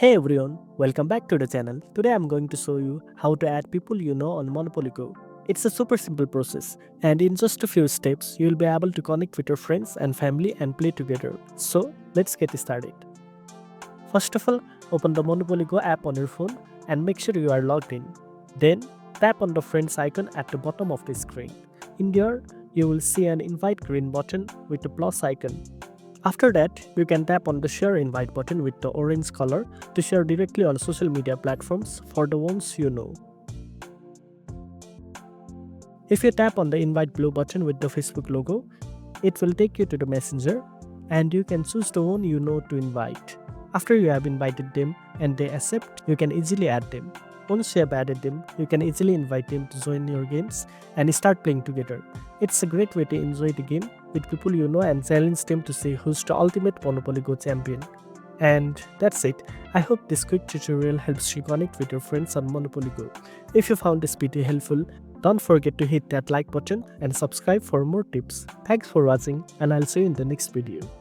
Hey everyone, welcome back to the channel. Today I'm going to show you how to add people you know on Monopoly Go. It's a super simple process, and in just a few steps, you'll be able to connect with your friends and family and play together. So, let's get started. First of all, open the Monopoly Go app on your phone and make sure you are logged in. Then, tap on the friends icon at the bottom of the screen. In there, you will see an invite green button with a plus icon. After that, you can tap on the share invite button with the orange color to share directly on social media platforms for the ones you know. If you tap on the invite blue button with the Facebook logo, it will take you to the messenger and you can choose the one you know to invite. After you have invited them and they accept, you can easily add them. Once you have added them, you can easily invite them to join your games and start playing together. It's a great way to enjoy the game with people you know and challenge them to see who's the ultimate Monopoly Go champion. And that's it. I hope this quick tutorial helps you connect with your friends on Monopoly Go. If you found this video helpful, don't forget to hit that like button and subscribe for more tips. Thanks for watching and I'll see you in the next video.